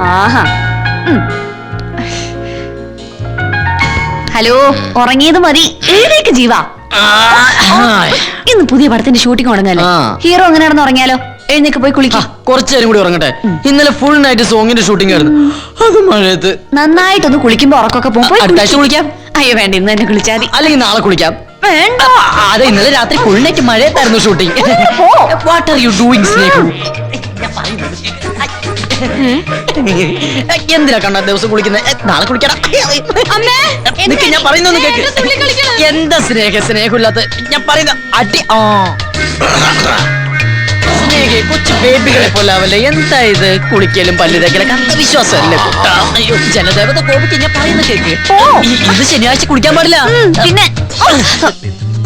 ആഹാ. Hello, ഉറങ്ങിയത് മതി. എഴുതേക്ക് ജീവ. ഇന്ന് പുതിയ പടത്തിന്റെ ഷൂട്ടിംഗ് തുടങ്ങാലോ. ഹീറോ അങ്ങനെ നടന്ന് ഉറങ്ങിയാലോ? എഴുന്നേക്ക് പോയി കുളിക്കാം. കുറച്ചേരം കൂടി ഉറങ്ങട്ടെ. ഇന്നലെ ഫുൾ നൈറ്റ് സോങ്ങിന്റെ ഷൂട്ടിംഗ് ആയിരുന്നു. അത് മഴയത്ത് നന്നായിട്ടൊന്ന് കുളിക്കുമ്പോ ഉറക്കൊക്കെ പോകും. അടുത്ത ആഴ്ച കുളിക്കാം. അയ്യോ വേണ്ട, ഇന്ന് തന്നെ കുളിച്ചാൽ മതി. അല്ലെങ്കിൽ നാളെ കുളിക്കാം. വേണ്ട. അതെ, ഇന്നലെ രാത്രി ഫുൾ നൈറ്റ് മഴയത്തായിരുന്നു shooting. What are you doing Sneha? എന്തിനാ കണ്ണാ ദിവസം കുളിക്കുന്നത്? നാളെ കുളിക്കണം. ഞാൻ പറയുന്നൊന്ന് കേക്ക്. എന്താ സ്നേഹമില്ലാത്ത? ഞാൻ പറയുന്ന അടി. സ്നേഹ കൊച്ചു ബേബികളെ പോലാവല്ലേ? എന്താ ഇത്? കുളിക്കലും പല്ല് തേക്കലൊക്കെ അന്ധവിശ്വാസമല്ലേ? അയ്യോ, ജനദേവത കോപിക്ക്. ഞാൻ പറയുന്ന കേക്ക്. ഇത് ശനിയാഴ്ച കുളിക്കാൻ പാടില്ല. പിന്നെ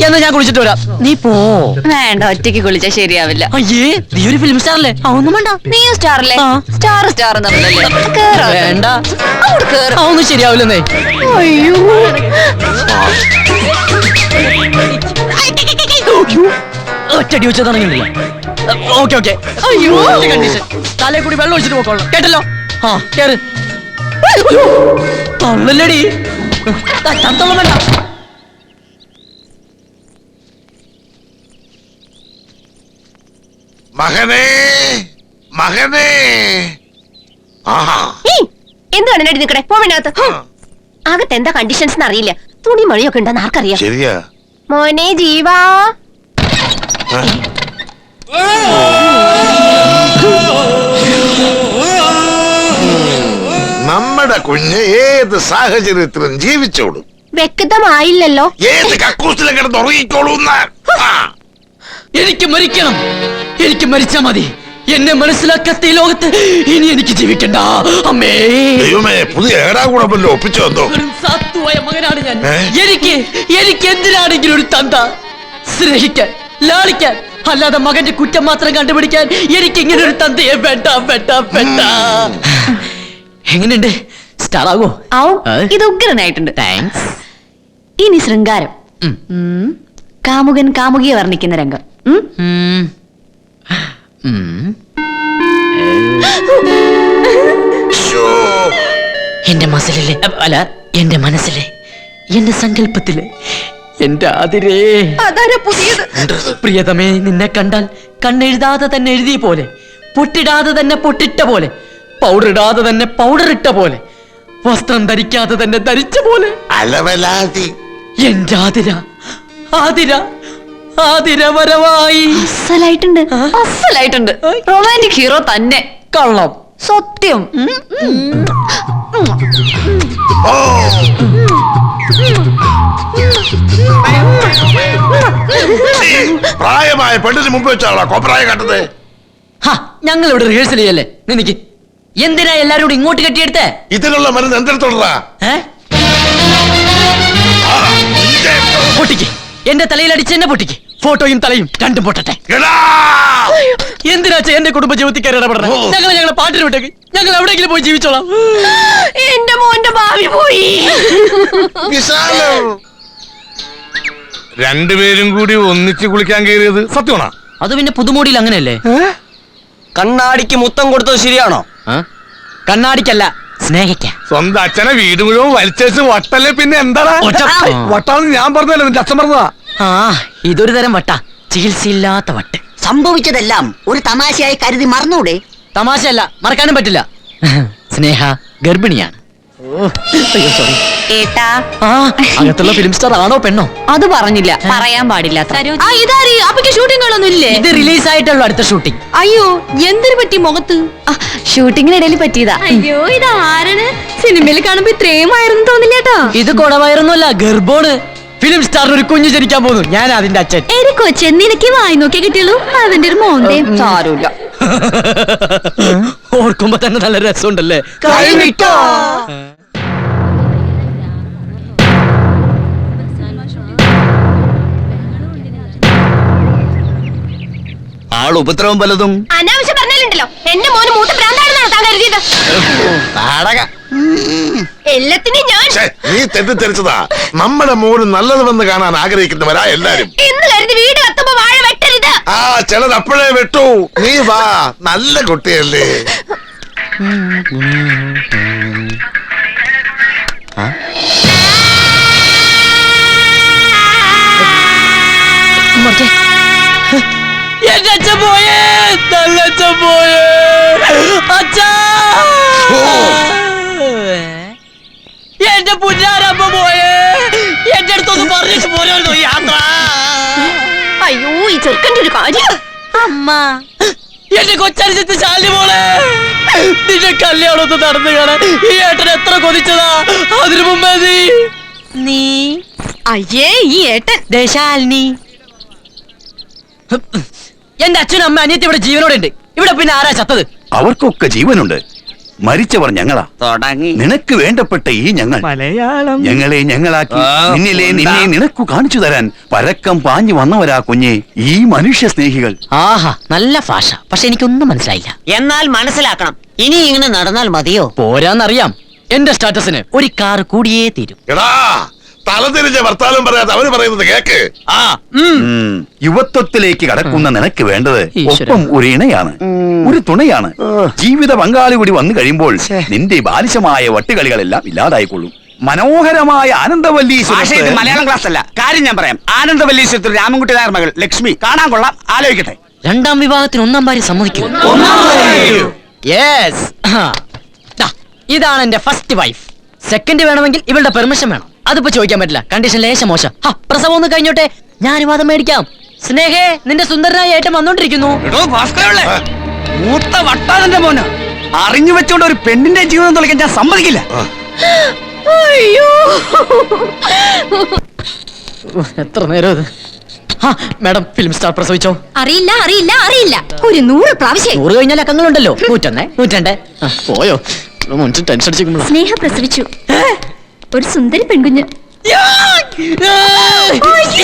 എന്നാ ഞാൻ കുളിച്ചിട്ട് വരാം. നീ പോ. വേണ്ട, ഒറ്റയ്ക്ക് കുളിച്ചാൽ ശരിയാവില്ല. അയ്യേ, നീ ഒരു ഫിലിം സ്റ്റാർ അല്ലേ? ഒന്നും വേണ്ട. നീ സ്റ്റാറല്ലേ? സ്റ്റാർ വേണ്ട, ഒന്നും ശരിയാവില്ലെന്നേ. അയ്യോ, ഒറ്റടി വെച്ച് തുടങ്ങുന്നില്ല. Okay okay. അയ്യോ, കണ്ടീഷൻ. തലേ കൂടി വെള്ളം ഒഴിച്ചിട്ട് പോക്കോളാം. കേട്ടല്ലോ? ആ, കേറ്. തള്ളല്ലടി. തത്തോളം വേണ്ട. മകനേ, മകനേ. എന്താണ് നടി നിക്കടെ? പോവിനകത്ത്. അകത്ത് എന്താ കണ്ടീഷൻസ് അറിയില്ല. തുണി മഴയൊക്കെ ഉണ്ടെന്ന് ആർക്കറിയാം? ശരിയാ മോനെ ജീവാ. നമ്മുടെ കുഞ്ഞ് ഏത് സാഹചര്യത്തിലും ജീവിച്ചോളും. വ്യക്തമായില്ലല്ലോ. ഏത് കക്കൂസിലും കിടന്ന് ഉറങ്ങിക്കോളൂന്ന. എനിക്ക് മരിക്കണം. എനിക്ക് മരിച്ചാ മതി. എന്നെ മനസ്സിലാക്കാത്ത ഈ ലോകത്ത് ഇനി എനിക്ക് ജീവിക്കണ്ട. അമ്മേ, ദൈവമേ, പുതിയ ഏടാകൂടമല്ലോ ഒപ്പിച്ചു വന്നോ? സാത്തുവായ മകനാണ് ഞാൻ. എനിക്ക് എന്തിനാണെങ്കിലും ഒരു തന്ത സ്നേഹിക്കാൻ, ലാളിക്കാൻ, അല്ലാതെ മകന്റെ കുറ്റം മാത്രം കണ്ടുപിടിക്കാൻ എനിക്ക് ഇങ്ങനെ ഒരു തന്തയെ വേണ്ട വേണ്ട വേണ്ട. എങ്ങനെയുണ്ട്? സ്റ്റാർ ആകോ? ഇത് ഉഗ്രനായിട്ടുണ്ട്. താങ്ക്സ്. ഇനി ശൃംഗാരം. കാമുകൻ കാമുകിയെ വർണ്ണിക്കുന്ന രംഗം. എന്റെ മസിലിലെ, അല്ല എന്റെ മനസ്സിലെ, എന്റെ സങ്കല്പത്തിലെ, എന്റെ ആതിരേ. പ്രിയതമേ, നിന്നെ കണ്ടാൽ കണ്ണെഴുതാതെ തന്നെ എഴുതിയ പോലെ, പൊട്ടിടാതെ തന്നെ പൊട്ടിട്ട പോലെ, പൗഡർ ഇടാതെ തന്നെ പൗഡർ ഇട്ട പോലെ, വസ്ത്രം ധരിക്കാതെ തന്നെ ധരിച്ച പോലെ. എന്റെ ആതിര, ആതിര, ആതിര വരവായി. അസലായിട്ടുണ്ട്, അസലായിട്ടുണ്ട്. റൊമാൻറ്റിക് ഹീറോ തന്നെ. കള്ളം. സത്യം. പ്രായമായ പെണ്ണിന് മുമ്പ് വെച്ചാണോ കോപ്രായ കാട്ടുന്നത്? ഞങ്ങൾ ഇവിടെ റിഹേഴ്സൽ ചെയ്യല്ലേ? നിനക്ക് എന്തിനാ എല്ലാരും കൂടി ഇങ്ങോട്ട് കെട്ടിയെടുത്തേ? ഇതിനുള്ള മരുന്ന് എന്തെടുത്തോളാ? പൊട്ടിക്ക്. എന്റെ തലയിൽ അടിച്ച് എന്നെ പൊട്ടിക്ക്. ഫോട്ടോയും തലയും രണ്ടും പൊട്ടട്ടെ. എന്തിനാ എന്റെ കുടുംബ ജീവിതത്തിൽ ഇടപെടണം? ഞങ്ങളെ പാട്ടിന് വിട്ടേക്ക്. ഞങ്ങൾ എവിടെയെങ്കിലും പോയി ജീവിച്ചോളാം. എന്റെ മോന്റെ ഭാവി പോയി. രണ്ടുപേരും കൂടി ഒന്നിച്ച് കുളിക്കാൻ കയറിയത് സത്യമാണോ? അത് പിന്നെ പുതുമോടിയിൽ അങ്ങനെയല്ലേ? കണ്ണാടിക്ക് മുത്തം കൊടുത്തത് ശരിയാണോ? കണ്ണാടിക്കല്ല, സ്നേഹിക്ക. സ്വന്തം അച്ഛനെ വീട് മുഴുവൻ വലിച്ചേച്ച് വട്ടല്ലേ പിന്നെ എന്താ വട്ടാന്ന് ഞാൻ പറഞ്ഞല്ലോ, നിന്റെ അച്ഛൻ പറഞ്ഞതാ. ഇതൊരു തരം വട്ട, ചികിത്സയില്ലാത്ത വട്ട്. സംഭവിച്ചതെല്ലാം ഒരു തമാശയായി കരുതി മറന്നൂടെ? തമാശയല്ല, മറക്കാനും പറ്റില്ല. സ്നേഹ ഗർഭിണിയാണ്. അകത്തുള്ള ഫിലിം സ്റ്റാർ ആണോ പെണ്ണോ? അത് പറഞ്ഞില്ല, പറയാൻ പാടില്ല. ഷൂട്ടിങ്ങുകളൊന്നും ഇല്ലേ? ഇത് റിലീസ് ആയിട്ടുള്ള അടുത്ത ഷൂട്ടിംഗ്. അയ്യോ, എന്തിനു പറ്റി മുഖത്ത്? ഷൂട്ടിങ്ങിനിടയിൽ പറ്റിയതാ. അയ്യോ, ഇത് ആരാണ്? സിനിമയിൽ കാണുമ്പോ ഇത്രയും ആയിരുന്നു തോന്നില്ലേട്ടോ. ഇത് കൊടവായിരുന്നല്ല, ഗർഭോണ്. ഫിലിം സ്റ്റാറിന് ഒരു കുഞ്ഞു ജനിക്കാൻ പോകുന്നു. ഞാൻ അതിന്റെ അച്ഛൻ. കൊച്ചൻ നിനക്ക് വായി നോക്കിയേ കിട്ടിയുള്ളൂ. അതിന്റെ ഒരു മോന്തയും സാരമില്ല. ഓർക്കുമ്പോ തന്നെ നല്ല രസമുണ്ടല്ലേ? ആൾ ഉപദ്രവം പലതും അനാവശ്യം പറഞ്ഞാലുണ്ടല്ലോ. എന്റെ മോന് മൂത്ത ഭ്രാന്താണെന്നാണ് താൻ കരുതിയത്. എല്ലാത്തിനും ഞാൻ നീ തെറ്റിദ്ധരിച്ചതാ. നമ്മുടെ മോന് നല്ലത് വന്ന് കാണാൻ ആഗ്രഹിക്കുന്നവരാ എല്ലാരും. എന്ന് കരുതി വീട് കത്തുമ്പോ വാഴ വെട്ടരുത്. ചിലത് അപ്പോഴേ വിട്ടു. നീ വാ, നല്ല കുട്ടിയല്ലേ. എന്റെ അച്ഛൻ പോയേ, നല്ല അച്ഛൻ പോയേ. അച്ഛാ, എന്റെ പുന്നാരമ്മ പോയേ. എന്റെ അടുത്തൊന്ന് പറഞ്ഞിട്ട് പോരായിരുന്നു യാത്ര. അയ്യോ, ഈ ചെറുക്കൻ്റെ ഒരു കാര്യം. അമ്മ, എന്റെ കൊച്ചരിച്ചത്ത് ശാലി മോളെ, നിന്റെ കല്യാണം ഒന്ന് നടന്നു കാണാൻ ഈ ഏട്ടൻ എത്ര കൊതിച്ചതാ. അതിനു മുമ്പേ നീ അയ്യേ, ഈ ഏട്ടൻ ദേശാലിനി. എന്റെ അച്ഛനും അമ്മ അനിയത്തി ഇവിടെ ജീവനോടെ ഉണ്ട്. ഇവിടെ പിന്നെ ആരാ ചത്തത്? അവർക്കൊക്കെ ജീവനുണ്ട്. മരിച്ചവർ ഞങ്ങളാ. തുടങ്ങി. നിനക്ക് വേണ്ടപ്പെട്ട ഈ ഞങ്ങൾ മലയാളം ഞങ്ങളെ ഞങ്ങളാക്കി നിന്നിലെ നിന്നെ നിനക്കു കാണിച്ചു തരാൻ പരക്കം പാഞ്ഞു വന്നവരാ കുഞ്ഞെ ഈ മനുഷ്യ സ്നേഹികൾ. ആഹാ, നല്ല ഭാഷ. പക്ഷെ എനിക്കൊന്നും മനസ്സിലായില്ല. എന്നാൽ മനസ്സിലാക്കണം, ഇനി ഇങ്ങനെ നടന്നാൽ മതിയോ? പോരാന്നറിയാം. എന്റെ സ്റ്റാറ്റസിന് ഒരു കാർ കൂടിയേ തീരും. എടാ, തലതിരിഞ്ഞ വർത്താനം പറയാതെ അവര് പറയുന്നത് കേക്ക്. യുവത്വത്തിലേക്ക് കടക്കുന്ന നിനക്ക് വേണ്ടത് ഈശ്വരാ. ഒപ്പം ഒരു ഇണയാണ്, ഒരു തുണയാണ്. ജീവിത പങ്കാളി കൂടി വന്നു കഴിയുമ്പോൾ നിന്റെ ബാലിശമായ വട്ടുകളികളെല്ലാം ഇല്ലാതായിക്കൊള്ളും. മനോഹരമായ ആനന്ദവല്ലീശ്വരത്ത് മലയാളം ക്ലാസ് അല്ല, കാര്യം ഞാൻ പറയാം. ആനന്ദവല്ലീശ്വരത്തിൽ രാമൻകുട്ടി നായർ മകൾ ലക്ഷ്മി കാണാൻ കൊള്ളാം, ആലോചിക്കട്ടെ. രണ്ടാം വിവാഹത്തിന് ഒന്നാം ഭാര്യ സമ്മതിക്കും. യെസ്, ഇതാണ് എന്റെ ഫസ്റ്റ് വൈഫ്. സെക്കൻഡ് വേണമെങ്കിൽ ഇവളുടെ പെർമിഷൻ വേണം. അതിപ്പോ ചോദിക്കാൻ പറ്റില്ല, കണ്ടീഷൻ ലേശം മോശം. പ്രസവം ഒന്ന് കഴിഞ്ഞോട്ടെ, ഞാൻ അനുവാദം മേടിക്കാം. സ്നേഹേ, നിന്റെ സുന്ദരനായ ഏട്ടൻ വന്നോണ്ടിരിക്കുന്നു. മൂത്ത വട്ടാതിന്റെ മോന് അറിഞ്ഞു വെച്ചോണ്ട് ഒരു പെണ്ണിന്റെ ജീവിതം തുളയ്ക്കാൻ ഞാൻ സമ്മതിക്കില്ല. അയ്യോ, എത്ര നേരം ഇത്? മാഡം, ഫിലിം സ്റ്റാർ പ്രസവിച്ചോ? അറിയില്ല അറിയില്ല അറിയില്ല. ഒരു 100 പ്രാവശ്യം. 100 കഴിഞ്ഞാൽ അക്കങ്ങളുണ്ടല്ലോ. 101, 102. പോയോ? മുൻപ് ടെൻഷൻ അടിച്ചിരിക്കുമ്പോഴാ. സ്നേഹ പ്രസവിച്ചു ഒരു സുന്ദരി പെൺകുഞ്ഞ്.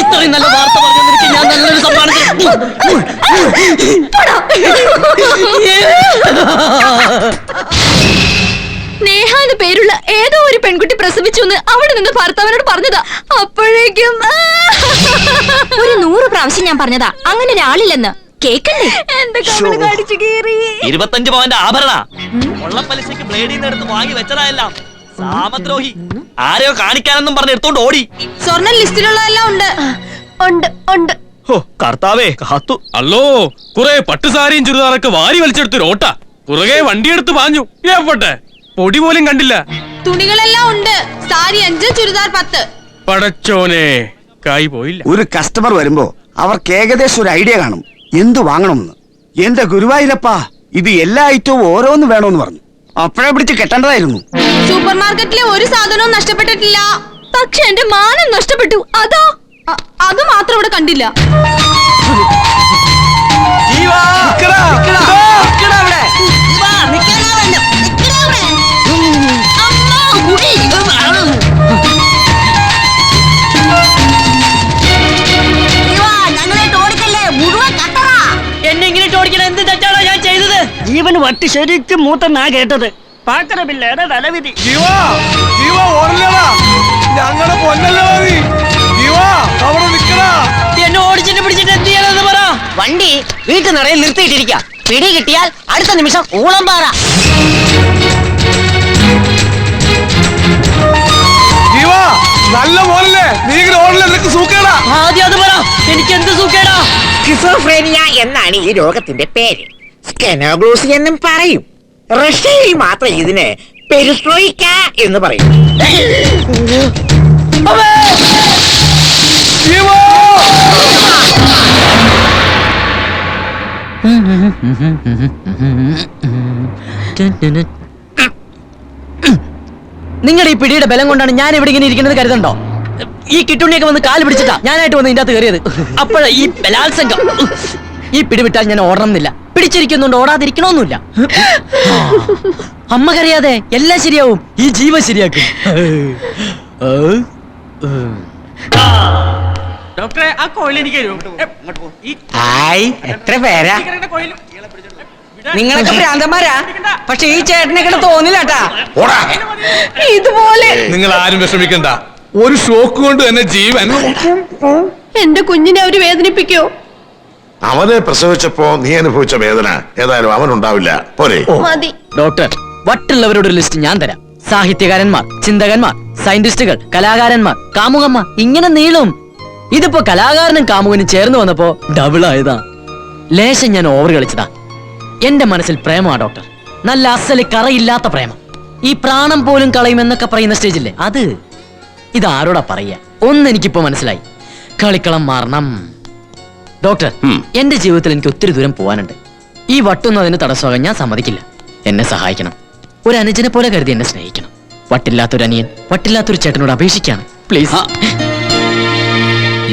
ഇത്രയും നല്ല വാർത്ത പറഞ്ഞിരിക്കും ഞാൻ നല്ലൊരു സമ്മാനം. സ്നേഹ എന്ന് പേരുള്ള ഏതോ ഒരു പെൺകുട്ടി പ്രസവിച്ചു എന്ന് അവിടെ നിന്ന് ഭർത്താവിനോട് പറഞ്ഞതാ. അപ്പോഴേക്കും ഒരു 100 പ്രാവശ്യം ഞാൻ പറഞ്ഞതാ അങ്ങനെ ഒരാളില്ലെന്ന്. കേക്കണ്ടേ? എന്റെ കണ്ണ് കടിച്ചു കീറി. 25 പവന്റെ ആഭരണ കൊള്ളപ്പലിശക്ക് ബ്ലേഡിൽ നിന്ന് എടുത്ത് വാങ്ങി വെച്ചതായെല്ലാം സാമദ്രോഹി. ആരെയോ കാണിക്കാനെന്നും പറഞ്ഞ് എടുത്തോണ്ട് ഓടി. സ്വർണ്ണ ലിസ്റ്റിലുള്ളതെല്ലാം ഉണ്ട്. ഉണ്ട് ഉണ്ട്. കർത്താവേ കാത്തു. അല്ലോ, കുറെ പട്ടുസാരിയും ചുരിദാറൊക്കെ വാരി വലിച്ചെടുത്തൊരു ഓട്ട. പുറകെ വണ്ടിയെടുത്ത് പാഞ്ഞു. എവിടെ പൊടി പോലും കണ്ടില്ല. തുണികളെല്ലാം ഉണ്ട്. സാരി 5, ചുരിദാർ 10. പടച്ചോനെ, കൈ പോയില്ല. ഒരു കസ്റ്റമർ വരുമ്പോ അവർക്ക് ഏകദേശം ഒരു ഐഡിയ കാണും എന്തു വാങ്ങണമെന്ന്. എന്റെ ഗുരുവായൂരപ്പാ, ഇത് എല്ലാ ഐറ്റവും ഓരോന്ന് വേണമെന്ന് പറഞ്ഞു. അപ്പഴേ പിടിച്ച് കെട്ടേണ്ടതായിരുന്നു. സൂപ്പർ മാർക്കറ്റിലെ ഒരു സാധനവും നഷ്ടപ്പെട്ടിട്ടില്ല. പക്ഷെ എന്റെ മാനം നഷ്ടപ്പെട്ടു. അതോ അത് മാത്രം ഇവിടെ കണ്ടില്ല. എന്നെ ഇങ്ങനെ ഓടിക്കണം എന്ത് തെറ്റാണോ ഞാൻ ചെയ്തത്? ജീവൻ വട്ടി ശരിക്കും മൂത്തെന്നാ കേട്ടത്. പാക്കറബില്ലേടെ തലവിധി. ഞങ്ങളുടെ പൊന്നല്ലോ നീ. ജീവാ, അവിടെ നിക്കടാ. എന്നെ ഓടിച്ചിട്ട് പിടിച്ചിട്ട് എന്ത് ചെയ്യാനെന്ന് പറ. വണ്ടി വീട്ടു നടയിൽ നിർത്തിയിട്ടിരിക്കാം. പിടി കിട്ടിയാൽ അടുത്ത നിമിഷം ഊളം പാറ. ജീവാ, നല്ല മോനല്ലേ നീ. ഇങ്ങനെ ഓടല്ലേ, നിനക്ക് സൂക്കേടാ. ആദ്യം അത് പറ, എനിക്ക് എന്ത് സുഖേടാ? സ്കിസോഫ്രേനിയ എന്നാണ് ഈ രോഗത്തിന്റെ പേര്. സ്കെനോഗ്ലോസി എന്നും പറയും. റഷ്യയിൽ മാത്രം ഇതിന് പെരിസ്ട്രോയിക്ക എന്ന് പറയും. ജീവാ, നിങ്ങളുടെ ഈ പിടിയുടെ ബലം കൊണ്ടാണ് ഞാൻ ഇവിടെ ഇങ്ങനെ ഇരിക്കുന്നത് കരുതണ്ടോ? ഈ കിട്ടുണ്ണിയൊക്കെ വന്ന് കാല് പിടിച്ചിട്ടാ ഞാനായിട്ട് വന്ന് ഇതിന്റെ അകത്ത് കയറിയത്. അപ്പോഴാ ഈ ബലാത്സംഗം. ഈ പിടി വിട്ടാൽ ഞാൻ ഓടണം എന്നില്ല, പിടിച്ചിരിക്കുന്നുണ്ട് ഓടാതിരിക്കണമെന്നില്ല. അമ്മ കറിയാതെ എല്ലാം ശരിയാവും. ഈ ജീവൻ ശരിയാക്കും. ഡോക്ടറെ, ആ കോയിൽ എനിക്ക് തരൂ. ഹായ്, എത്ര പേരാ? നിങ്ങളൊക്കെ ഭ്രാന്തന്മാരാ. പക്ഷെ ഈ ചേട്ടനെ കണ്ട് തോന്നില്ലാട്ടാ. ഇതുപോലെ നിങ്ങൾ ആരും വിഷമിക്കണ്ട. ഒരു ഷോക്ക് കൊണ്ട് തന്നെ ജീവൻ. എന്റെ കുഞ്ഞിനെ അവര് വേദനിപ്പിക്കോ? അവനെ പ്രസവിച്ചപ്പോ നീ അനുഭവിച്ച വേദന ഏതായാലും അവനുണ്ടാവില്ല പോരെ. മതി. ഡോക്ടർ, വട്ടുള്ളവരോട് ഒരു ലിസ്റ്റ് ഞാൻ തരാം. സാഹിത്യകാരന്മാർ, ചിന്തകന്മാർ, സയന്റിസ്റ്റുകൾ, കലാകാരന്മാർ, കാമുകന്മാർ, ഇങ്ങനെ നീളും. ഇതിപ്പോ കലാകാരനും കാമുകനും ചേർന്ന് വന്നപ്പോ ഡബിൾ ആയതാ. ലേശം ഞാൻ ഓവർ കളിച്ചതാ. എന്റെ മനസ്സിൽ പ്രേമാ ഡോക്ടർ, നല്ല അസല് കറയില്ലാത്ത പ്രേമം. ഈ പ്രാണം പോലും കളയുമെന്നൊക്കെ പറയുന്ന സ്റ്റേജില്ലേ, അത് ഇതാരോടാ പറയാ? ഒന്നെനിക്കിപ്പോ മനസ്സിലായി, കളിക്കളം മാറണം. ഡോക്ടർ, എന്റെ ജീവിതത്തിൽ എനിക്ക് ഒത്തിരി ദൂരം പോവാനുണ്ട്. ഈ വട്ടുന്നതിന് തടസ്സമാകാൻ ഞാൻ സമ്മതിക്കില്ല. എന്നെ സഹായിക്കണം. ഒരു അനുജനെ പോലെ കരുതി എന്നെ സ്നേഹിക്കണം. വട്ടില്ലാത്തൊരു അനിയൻ, വട്ടില്ലാത്തൊരു ചേട്ടനോട് അപേക്ഷിക്കാണ്, please.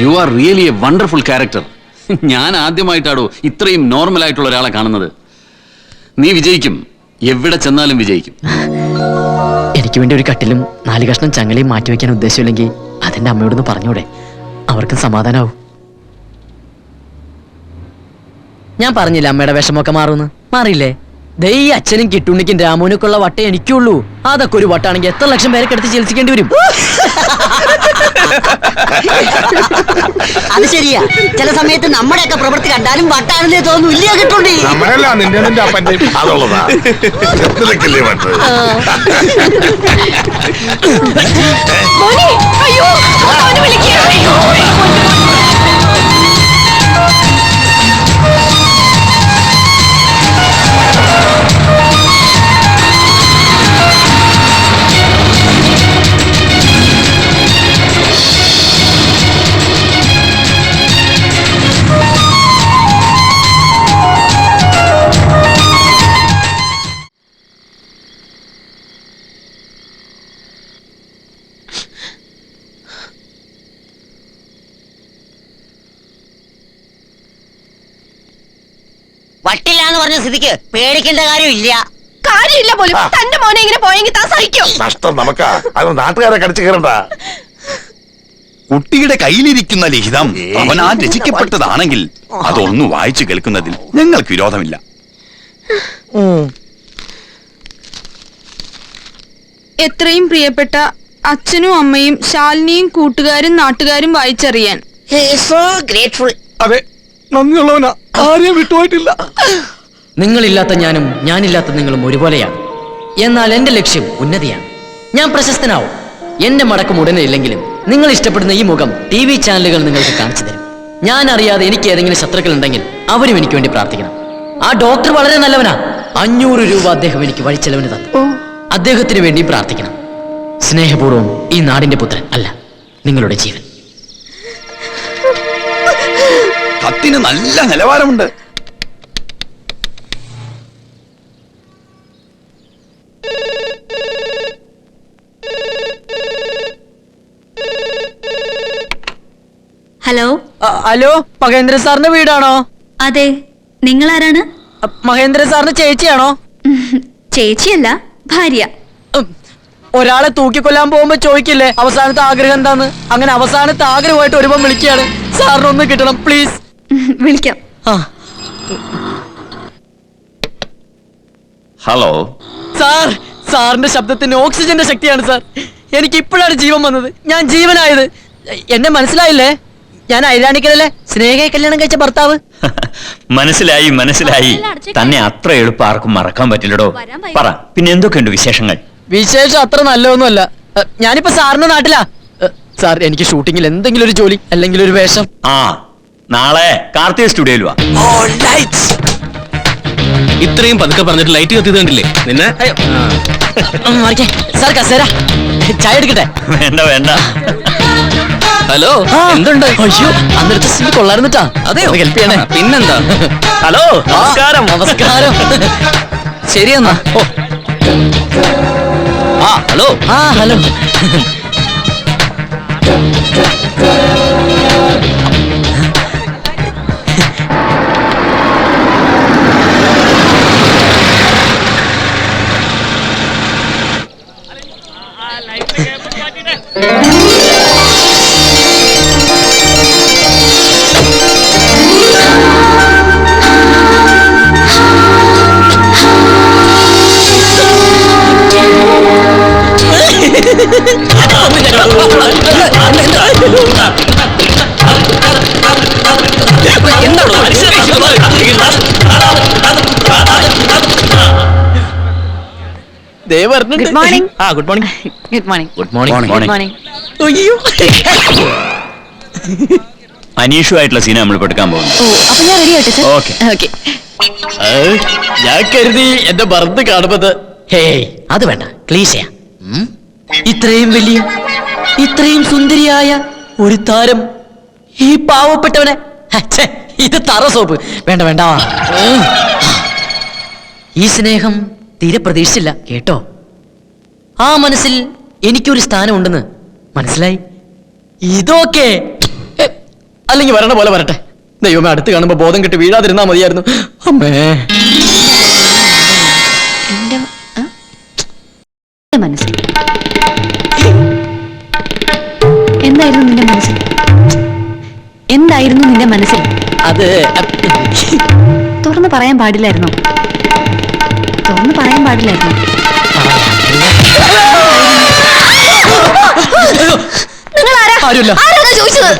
You are really a wonderful character. ഞാൻ ആദ്യമായിട്ടാണോ ഇത്രയും നോർമൽ ആയിട്ടുള്ള ഒരാളെ കാണുന്നത്. നീ വിജയിക്കും, എവിടെ ചെന്നാലും വിജയിക്കും. എനിക്ക് വേണ്ടി ഒരു കട്ടിലും 4 കഷ്ണം ചങ്ങലയും മാറ്റിവെക്കാൻ ഉദ്ദേശമില്ലെങ്കിൽ അതെന്റെ അമ്മയോടൊന്ന് പറഞ്ഞൂടെ? അവർക്കും സമാധാനാവും. ഞാൻ പറഞ്ഞില്ല അമ്മയുടെ വിഷമൊക്കെ മാറുമെന്ന്. മാറിയില്ലേ? ദേ ഈ അച്ഛനും കിട്ടുണ്ണിക്കും രാമുവിനൊക്കെ ഉള്ള വട്ടേ എനിക്കുള്ളൂ. അതൊക്കെ ഒരു വട്ടാണെങ്കിൽ എത്ര ലക്ഷം പേരെ കിടത്തി ചികിത്സിക്കേണ്ടി വരും. അത് ശരിയാ. ചില സമയത്ത് നമ്മുടെയൊക്കെ പ്രവൃത്തി കണ്ടാലും വട്ടാണെന്നേ തോന്നൂല്ല കിട്ടുണ്ടി. നമ്മളല്ല നിന്റെ അപ്പന്റെ അതുള്ളതാ. ചെറുതിലേക്കല്ലേ വട്ട്. മോനെ, അയ്യോ, അവനെ വിളിക്കുക. അയ്യോ. വട്ടില്ലാന്ന് പറഞ്ഞ സ്ഥിതിക്ക് പേടിക്കേണ്ട കാര്യമില്ല. കാര്യമില്ല പോലും. തന്റെ മോനെ ഇങ്ങനെ പോയെങ്കിൽ താൻ സഹിക്കും. നഷ്ടം നമുക്കാ, അത് നാട്ടുകാരെ കടിച്ചു കയറണ്ട. കുട്ടിയുടെ കയ്യിലിരിക്കുന്ന ലിഖിതം അവനാൽ രചിക്കപ്പെട്ടതാണെങ്കിൽ അതൊന്ന് വായിച്ചു കേൾക്കുന്നതിൽ ഞങ്ങൾക്ക് വിരോധമില്ല. എത്രയും പ്രിയപ്പെട്ട അച്ഛനും അമ്മയും ശാലിനിയും കൂട്ടുകാരും നാട്ടുകാരും വായിച്ചറിയാൻ. അതെ, നന്ദിയുള്ളവനാ, ആരെയും വിട്ടുപോയിട്ടില്ല. നിങ്ങളില്ലാത്ത ഞാനും ഞാനില്ലാത്ത നിങ്ങളും ഒരുപോലെയാണ്. എന്നാൽ എന്റെ ലക്ഷ്യം ഉന്നതിയാണ്. ഞാൻ പ്രശസ്തനാവും. എന്റെ മടക്കം ഉടനെ ഇല്ലെങ്കിലും നിങ്ങൾ ഇഷ്ടപ്പെടുന്ന ഈ മുഖം TV ചാനലുകൾ നിങ്ങൾക്ക് കാണിച്ചു തരും. ഞാൻ അറിയാതെ എനിക്ക് ഏതെങ്കിലും ശത്രുക്കൾ ഉണ്ടെങ്കിൽ അവരും എനിക്ക് വേണ്ടി പ്രാർത്ഥിക്കണം. ആ ഡോക്ടർ വളരെ നല്ലവനാ. 500 രൂപ അദ്ദേഹം എനിക്ക് വഴിച്ചെലവിന് തന്നു. അദ്ദേഹത്തിന് വേണ്ടി പ്രാർത്ഥിക്കണം. സ്നേഹപൂർവ്വം, ഈ നാടിന്റെ പുത്രൻ അല്ല, നിങ്ങളുടെ ജീവൻ. കത്തിന് നല്ല നിലവാരമുണ്ട്. ഹലോ. ഹലോ, മഹേന്ദ്ര സാറിന്റെ വീടാണോ? അതെ, നിങ്ങൾ ആരാണ്? മഹേന്ദ്ര സാറിന്റെ ചേച്ചിയാണോ? ചേച്ചിയല്ല, ഭാര്യ. ഒരാളെ തൂക്കിക്കൊല്ലാൻ പോകുമ്പോ ചോദിക്കില്ലേ അവസാനത്തെ ആഗ്രഹം എന്താന്ന്? അങ്ങനെ അവസാനത്തെ ആഗ്രഹമായിട്ട് ഒരുപ്പം വിളിക്കുകയാണ്. സാറിനൊന്ന് കിട്ടണം പ്ലീസ്. വിളിക്കാം. ഹലോ സാർ, സാറിന്റെ ശബ്ദത്തിന് ഓക്സിജന്റെ ശക്തിയാണ് സാർ. എനിക്ക് ഇപ്പോഴാണ് ജീവൻ വന്നത്, ഞാൻ ജീവനായത്. എന്നെ മനസ്സിലായില്ലേ? ഞാൻ ഐരാണിക്കലല്ലേ സ്നേഹയെ കല്യാണം കഴിച്ച ഭർത്താവ്. മനസ്സിലായി മനസ്സിലായി. തന്നെ അത്ര എളുപ്പം ആർക്കും മറക്കാൻ പറ്റില്ലടോ. പറ, പിന്നെ എന്തൊക്കെയുണ്ട് വിശേഷങ്ങൾ? വിശേഷം അത്ര നല്ലതൊന്നുമല്ല. ഞാനിപ്പോ സാറിന്റെ നാട്ടിലാ. സാർ, എനിക്ക് ഷൂട്ടിങ്ങിൽ എന്തെങ്കിലും ഒരു ജോലി അല്ലെങ്കിൽ ഒരു വേഷം. ആ, നാളെ കാർത്തിക സ്റ്റുഡിയോയിൽ വാ. ഇത്രയും പതുക്കെ പറഞ്ഞിട്ട് ലൈറ്റ് കത്തിയത് കണ്ടില്ലേ നിന്നെ? സാർ കസേര ചായ എടുക്കട്ടെ? വേണ്ട വേണ്ട. ഹലോ, എന്തുണ്ട്? അയ്യോ, അന്നേരത്തെ സീൻ കൊള്ളായിരുന്നിട്ടാ. അതെ, ഹെൽപ്പ് ചെയ്യണേ. പിന്നെന്താ? ഹലോ, നമസ്കാരം. നമസ്കാരം. ശരി എന്നാ. ഹലോ. ഹലോ. വരുന്നുണ്ട്. Good morning. ആ good morning. Good morning. Good morning. Good morning. അയ്യോ. അനീഷുമായിട്ടുള്ള സീന നമ്മൾ എടുക്കാൻ പോകുന്നു. ഓ അപ്പൊ ഞാൻ റെഡി ആട്ടെ സർ. Okay. ഓക്കെ. ഞാൻ കരുതി എന്റെ ഭർത്ത് കാണുന്നത്. ഹേയ് അത് വേണ്ട, ക്ലീശയാ. ഇത്രയും വലിയ, ഇത്രയും സുന്ദരിയായ ഒരു താരം ഈ പാവപ്പെട്ടവനെ. ഛെ, ഇത് തറ സോപ്പ്. വേണ്ട വേണ്ട. ഈ സ്നേഹം തീരെ പ്രതീക്ഷിച്ചില്ല കേട്ടോ. ആ മനസ്സിൽ എനിക്കൊരു സ്ഥാനം ഉണ്ടെന്ന് മനസ്സിലായി. ഇതൊക്കെ അല്ലെങ്കിൽ വരണ പോലെ വരട്ടെ. ദൈവമേ, അടുത്ത് കാണുമ്പോ ബോധം കെട്ട് വീഴാതിരുന്നാ മതിയായിരുന്നു. അമ്മേ. മനസ്സിൽ എന്തായിരുന്നു നിന്റെ മനസ്സിൽ? എന്തായിരുന്നു നിന്റെ മനസ്സിൽ? അത് തുറന്നു പറയാൻ പാടില്ലായിരുന്നോ? തുറന്നു പറയാൻ പാടില്ലായിരുന്നോ? നിങ്ങൾ ആരാ? ആരുമില്ല. ആരാണ് ചോദിച്ചത്?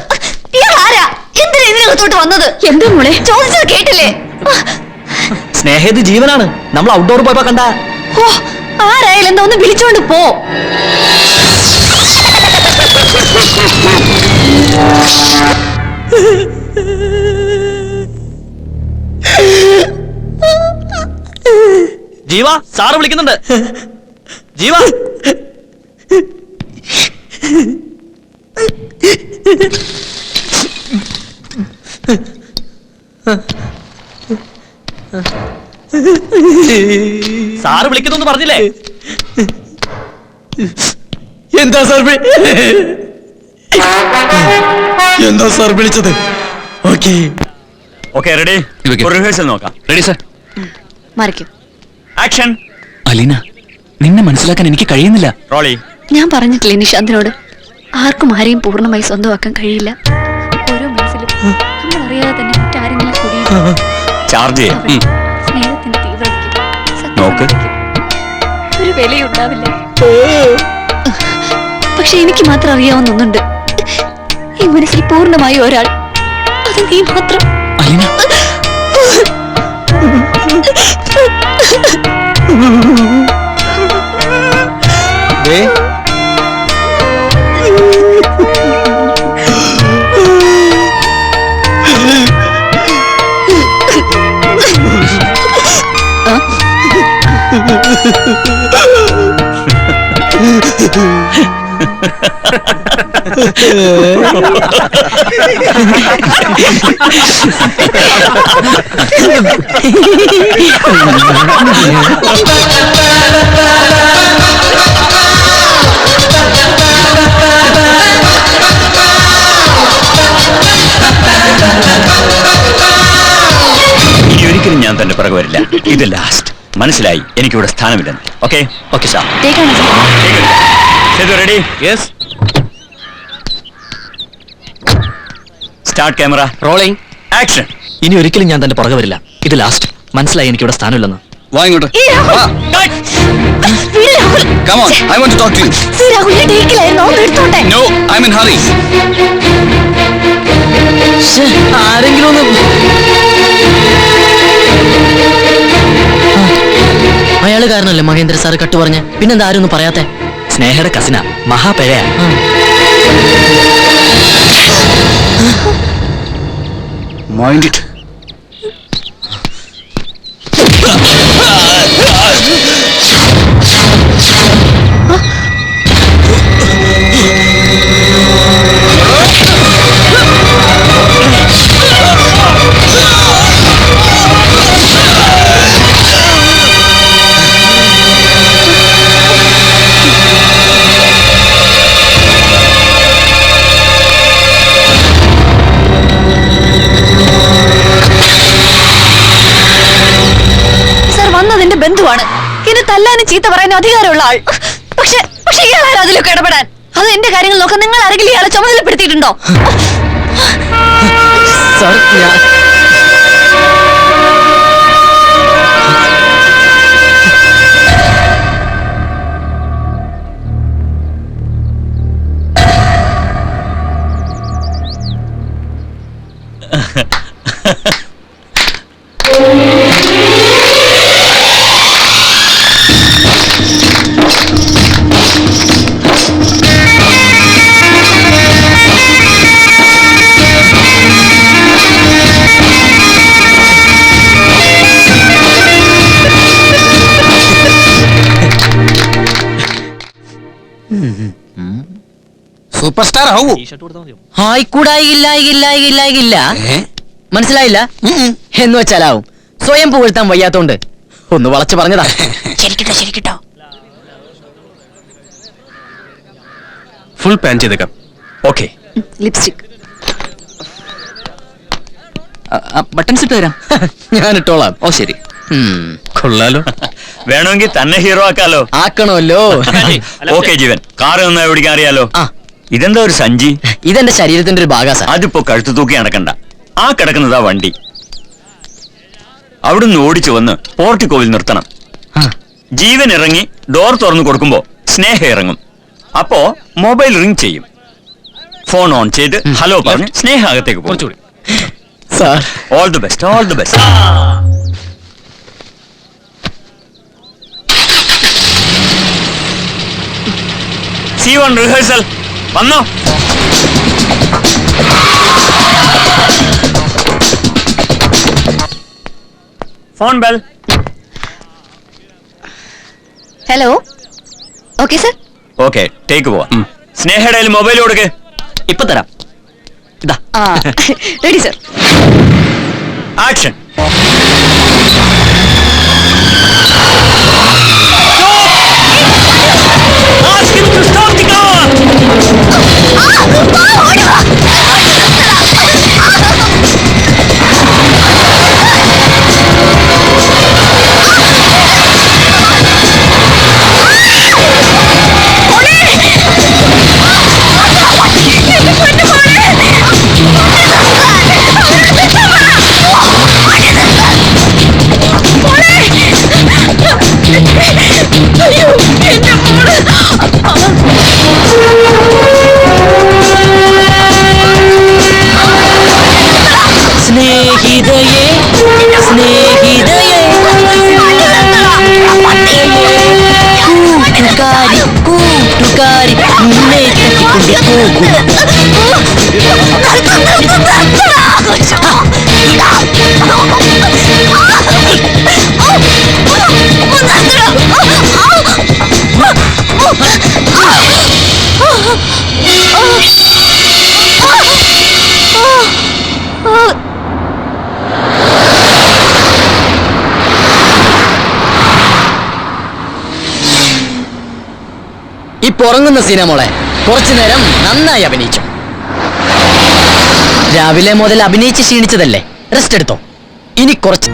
ഇയാൾ ആരാ? എന്തിനാ ഇതിനകത്തോട്ട് വന്നത്? എന്താ മോളെ ചോദിച്ചത് കേട്ടില്ലേ? സ്നേഹ ഇത് ജീവനാണ്. നമ്മൾ ഔട്ട്ഡോർ പോയപ്പോ കണ്ട. ഓ ആരായാലും എന്താ ഒന്ന് വിളിച്ചോണ്ട് പോ. ജീവ, സാറ് വിളിക്കുന്നുണ്ട്. ജീവ. സാറ് വിളിക്കുന്നു പറഞ്ഞില്ലേ? എന്താ സാർ എന്താ സാർ വിളിച്ചത്? Okay okay ready. റിഹേഴ്സൽ നോക്കാം. Ready sir. മറിക്കും. ആക്ഷൻ. അലീന, നിന്നെ മനസ്സിലാക്കാൻ എനിക്ക് കഴിയുന്നില്ല. റോളി. ഞാൻ പറഞ്ഞിട്ടില്ലേ നിശാന്തിനോട്, ആർക്കും ആരെയും പൂർണ്ണമായി സ്വന്തമാക്കാൻ കഴിയില്ല. ഓരോ മനസ്സിലും നമ്മൾ അറിയാതെ തന്നെ മറ്റാരെങ്കിലും കുടിയും. ചാർജ് ചെയ്യാം. സ്നേഹത്തിന്റെ തീവ്രതയ്ക്ക് നോക്ക്. ഒരു വിലയുണ്ടാവില്ല. പക്ഷെ എനിക്ക് മാത്രം അറിയാവുന്ന ഒന്നുണ്ട്. ഈ മനസ്സിൽ പൂർണ്ണമായി ഒരാൾ, അത് നീ മാത്രം. അലീന, ഇനി ഒരിക്കലും ഞാൻ തന്റെ പിറകെ വരില്ല. ഇത് ലാസ്റ്റ്. മനസ്സിലായി, എനിക്കിവിടെ സ്ഥാനമില്ലെന്ന്. Okay okay sir. Ready? Yes. Start camera. Rolling. Action. ഇനി ഒരിക്കലും ഞാൻ തന്റെ പുറകെ വരില്ല. ഇത് ലാസ്റ്റ്. മനസ്സിലായി, എനിക്കിവിടെ സ്ഥാനമില്ലെന്ന്. വാ ഇങ്ങോട്ട്. Come on, I want to talk to you. No, I'm in hurry. ആരെങ്കിലും ഒന്ന്. അയാള് കാരണല്ലേ മഹേന്ദ്ര സാറ് കട്ട് പറഞ്ഞ. പിന്നെന്താ ആരും ഒന്നും പറയാത്തെ? സ്നേഹയുടെ കസിന മഹാപഴയ. Mind it. ബന്ധുവാണ്. എന്നെ തല്ലാനും ചീത്ത പറയാനും അധികാരമുള്ള ആൾ. പക്ഷെ ഇയാൾ അതിലൊക്കെ ഇടപെടാൻ? അത് എന്റെ കാര്യങ്ങൾ നോക്കാൻ നിങ്ങൾ ആരെങ്കിലും ഇയാളെ ചുമതലപ്പെടുത്തിയിട്ടുണ്ടോ? സാർ ഞാൻ സൂപ്പർ സ്റ്റാർ ആവൂ. ആയിക്കൂടായില്ല മനസ്സിലായില്ല എന്ന് വെച്ചാലാവും. സ്വയം പുകഴ്ത്താൻ വയ്യാത്തോണ്ട് ഒന്ന് വളച്ചു പറഞ്ഞതാ. ശരിക്കട്ടോ ഫുൾ പാൻ ചെയ്തേക്കാം. ഓക്കെ. ലിപ്സ്റ്റിക് ബട്ടൺസ് ഇട്ട് തരാം. ഞാൻ ഇട്ടോളാം. ഓ ശരി. കൊള്ളാലോ. വേണമെങ്കിൽ തന്നെ ഹീറോ ആക്കാലോ. ആക്കണമല്ലോ. ഓക്കെ ജീവൻ, കാറ് നന്നായി ഓടിക്കാൻ അറിയാലോ. ഇതെന്താ ഒരു സഞ്ചി? ഇതെന്റെ ശരീരത്തിന്റെ ഒരു ഭാഗാ സാർ. അതിപ്പോ കഴുത്തു തൂക്കി നടക്കണ്ട. ആ കിടക്കുന്നതാ വണ്ടി. അവിടുന്ന് ഓടിച്ചു വന്ന് പോർട്ടിക്കോവിൽ നിർത്തണം. ജീവൻ ഇറങ്ങി ഡോർ തുറന്നു കൊടുക്കുമ്പോ സ്നേഹ ഇറങ്ങും. അപ്പോ മൊബൈൽ റിംഗ് ചെയ്യും. ഫോൺ ഓൺ ചെയ്ത് ഹലോ പറഞ്ഞ് സ്നേഹ അകത്തേക്ക് പോകും. Sir all the best, all the best. See you on rehearsal. വന്നോ? Phone bell. Hello. Okay sir. Okay, take പോവാം. സ്നേഹയുടെ മൊബൈൽ കൊടുക്ക്. ഇപ്പൊ തരാം. Ready sir. ആക്ഷൻ. സ്നേഹിതയേ സ്നേഹിതയേ കൂട്ടുകാരി കൂട്ടുകാരി നിന്നെ ഇപ്പൊ ഉറങ്ങുന്ന സീന മോളെ കുറച്ചു നേരം നന്നായി അഭിനയിച്ചു. രാവിലെ മുതൽ അഭിനയിച്ച് ക്ഷീണിച്ചതല്ലേ, റെസ്റ്റ് എടുത്തോ. ഇനി കുറച്ച്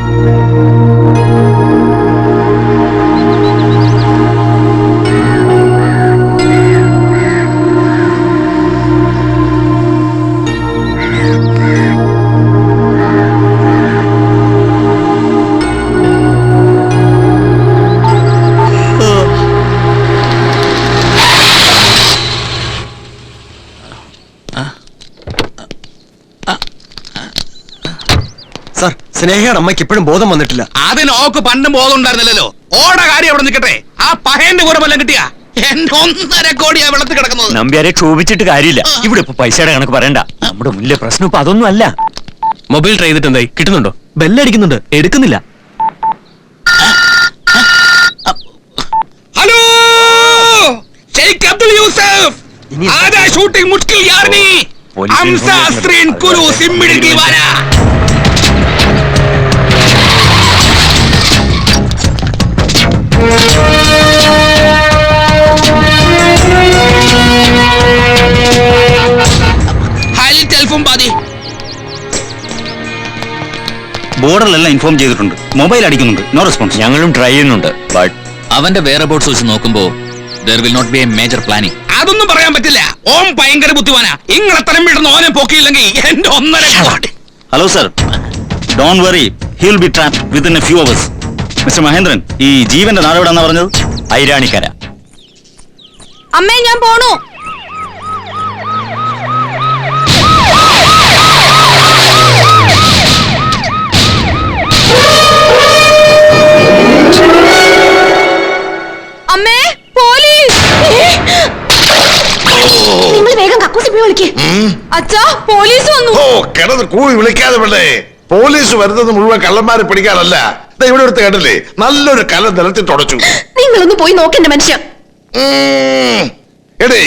സാർ, സ്നേഹയുടെ അമ്മയ്ക്ക് ഇപ്പോഴും ബോധം വന്നിട്ടില്ല. അതിന് ഓക്ക് പണ്ടും ബോധം ഉണ്ടായിരുന്നില്ലല്ലോ. ഓട കാര്യം അവിടെ നിൽക്കട്ടെ. ആ പഹേന്റെ കൂരമെല്ലാം കിട്ടിയ എന്റെ 1.5 കോടിയാ വെള്ളത്തിൽ കിടക്കുന്നത്. നമ്പ്യാരെ ക്ഷോഭിച്ചിട്ട് കാര്യമില്ല. ഇവിടെ ഇപ്പൊ പൈസയുടെ കണക്ക് പറയണ്ട. നമ്മുടെ മുന്നിലെ പ്രശ്നം ഇപ്പൊ അതൊന്നും അല്ല. മൊബൈൽ ട്രൈ ചെയ്തിട്ട് എന്തായി? കിട്ടുന്നുണ്ടോ? ബെല്ലടിക്കുന്നുണ്ട്, എടുക്കുന്നില്ല. ഹലോ, ഷെയ്ഖ് അബ്ദുൽ യൂസഫ്. ആരാ ഷൂട്ടിംഗ് മുഷ്കിൽ യാർനി? ഹംസ അസ്രീൻ കുരു സിമ്മിഡിൽ വാരാ. ബോർഡറിലെല്ലാം ഇൻഫോം ചെയ്തിട്ടുണ്ട്. മൊബൈൽ അടിക്കുന്നുണ്ട്, നോ റെസ്പോൺസ്. ഞങ്ങളും ട്രൈ ചെയ്യുന്നുണ്ട്. ബട്ട് അവന്റെ വേറെ ബോർഡ്സ് വെച്ച് നോക്കുമ്പോ there will not be a major planning. അതൊന്നും പറയാൻ പറ്റില്ല. ഓം ഭയങ്കര ബുദ്ധിമാനാ. ഇങ്ങളെ തരം വിടുന്ന ഓനെ പോക്കിയില്ലെങ്കിൽ എന്റെ 1.5 കോടി. Hello sir, don't worry, he will be trapped within A few hours. Mister Mahendran, ഈ ജീവന്റെ നാട് എവിടെയാണെന്നാ പറഞ്ഞത്? ഐരാണിക്കര. അമ്മേ ഞാൻ പോണു. അമ്മേ, പോലീസ്! നിങ്ങൾ വേഗം കക്കൂസി പോയി വിളിക്കേ. അച്ഛാ, പോലീസ് വന്നു. ഓ, കിടന്ന് കൂവി വിളിക്കാതെ വേണ്ടേ. പോലീസ് വരുന്നത് മുഴുവൻ കള്ളന്മാരെ പിടിക്കാനല്ല. ഇവിടെ എടുത്ത് കണ്ടില്ലേ, നല്ലൊരു കല നിലത്തിൽ തുടച്ചു. നിങ്ങളൊന്ന് പോയി നോക്കണ്ട മനുഷ്യ. എടേ,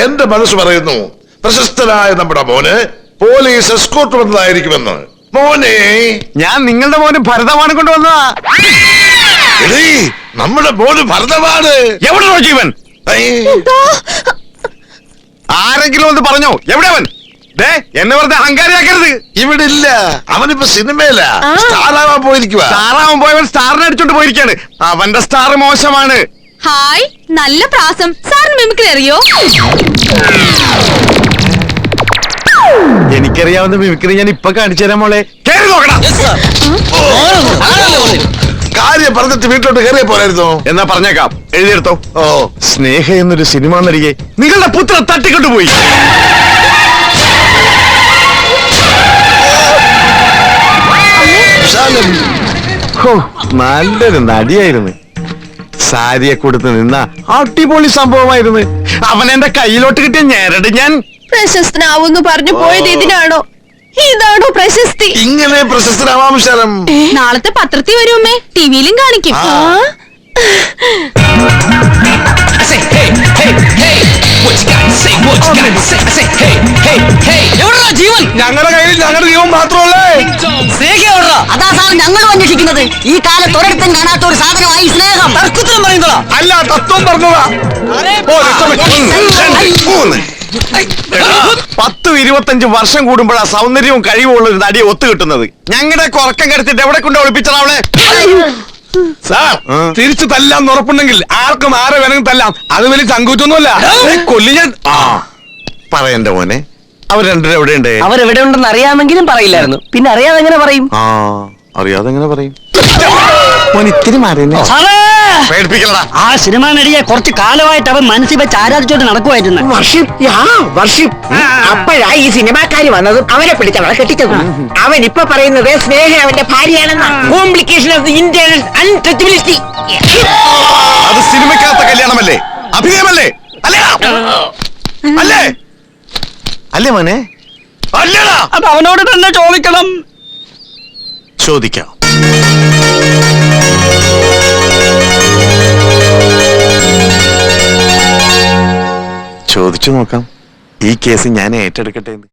എന്റെ മനസ്സ് പറയുന്നു പ്രശസ്തനായ നമ്മുടെ മോന് പോലീസ് എസ്കോർട്ട് വന്നതായിരിക്കുമെന്ന്. മോനെ, ഞാൻ നിങ്ങളുടെ മോന് ഭരതമാണ് കൊണ്ടുവന്നതാ. എടീ, നമ്മുടെ മോന് ഭരതമാണ്. എവിടെ ജീവൻ? ആരെങ്കിലും ഒന്ന് പറഞ്ഞോ, എവിടെ അവൻ? എന്നെ വെറുതെ അഹങ്കാരിയാക്കരുത്. ഇവിടെ ഇല്ല, അവനിപ്പോ സിനിമയിലാ സ്റ്റാറാവാൻ പോയിരിക്കുക. സ്റ്റാറാവാൻ പോയവൻ സ്റ്റാറിനെ അടിച്ചോണ്ട് പോയിരിക്കാണ്. അവന്റെ സ്റ്റാർ മോശമാണ്. ഹായ്, നല്ല പ്രാസം. സാറിന് മിമിക്രി അറിയോ? എനിക്കറിയാവുന്ന മിമിക്രി ഞാൻ ഇപ്പൊ കാണിച്ചു തരാം മോളെ. കേറി നോക്കണം. കാര്യം പറഞ്ഞിട്ട് വീട്ടിലോട്ട് കയറിയ പോരായിരുന്നോ? എന്നാ പറഞ്ഞേക്കാം, എഴുതിയെടുത്തോ. ഓ, സ്നേഹ എന്നൊരു സിനിമ നടികെ നിങ്ങളുടെ പുത്രൻ തട്ടിക്കൊണ്ടുപോയി. നല്ലൊരു നടിയായിരുന്നു. സാരിയെ കൊടുത്ത് നിന്ന അടിപൊളി സംഭവമായിരുന്നു. അവൻ എന്റെ കയ്യിലോട്ട് കിട്ടിയ ഞെരട് ഞാൻ പ്രശസ്തനാവെന്ന് പറഞ്ഞു പോയത് ഇതിനാണോ? ഇതാണോ പ്രശസ്തി? ഇങ്ങനെ പ്രശസ്തനാവാം ശരം. നാളത്തെ പത്രത്തിൽ വരുമേ, ടിവിയിലും കാണിക്കും. ജീവൻ ഞങ്ങളുടെ കയ്യിൽ ഞങ്ങളുടെ ജീവൻ മാത്രമല്ലേ? അതാ സാർ ഞങ്ങളും അന്വേഷിക്കുന്നത്. ഈ കാലത്ത് ഒരിടത്തും കാണാത്ത ഒരു സാധനമായി സ്നേഹം. തർക്കുത്തരം പറയുന്നതാ. അല്ല, തത്വം പറഞ്ഞതാ. ഓ, രക്ഷപ്പെട്ടു. 10-25 വർഷം കൂടുമ്പോഴാ സൗന്ദര്യവും കഴിവുള്ള ഒരു നടിയെ ഒത്തുകിട്ടുന്നത്. ഞങ്ങളുടെ ഉറക്കം കെടുത്തിട്ട് എവിടെ കൊണ്ട് ഒളിപ്പിച്ചതാ അവളെ? സാർ, തിരിച്ചു തല്ലാന്ന് ഉറപ്പുണ്ടെങ്കിൽ ആർക്കും ആരെ വേണമെങ്കിൽ തല്ലാം. അത് വലിയ ചങ്കൂറ്റൊന്നുമല്ല. കൊല്ലി ഞാൻ. പറയണ്ട മോനെ, അവർ രണ്ടുപേരും എവിടെയുണ്ട്? അവരെവിടെ ഉണ്ടെന്ന് അറിയാമെങ്കിലും പറയില്ലായിരുന്നു. പിന്നെ അറിയാതെ എങ്ങനെ പറയും? അറിയാതെ എങ്ങനെ പറയും? ഇത്തിരി മാറിയെന്നെ പേടിപ്പിക്കലടാ. ആ സിനിമ നടിയെ കുറച്ച് കാലമായിട്ട് അവൻ മനസ്സിൽ വെച്ച് ആരാധിച്ചോണ്ട് നടക്കുമായിരുന്നു. അപ്പോഴാ ഈ സിനിമാക്കാര് വന്നതും അവരെ പിടിച്ചവളെ കെട്ടിച്ചതും. അവൻ ഇപ്പൊ പറയുന്നത് സ്നേഹ അവന്റെ ഭാര്യയാണെന്ന. Complication of the internal untouchability. അത് സിനിമയ്ക്കകത്ത കല്യാണമല്ലേ, അഭിനയമല്ലേ? അല്ലേ അല്ലേ മോനെ? അല്ലടാ, അത് അവനോട് തന്നെ ചോദിക്കണം. ചോദിക്കാം. ചോദിച്ചു നോക്കാം. ഈ കേസ് ഞാൻ ഏറ്റെടുക്കട്ടെ എന്ന്.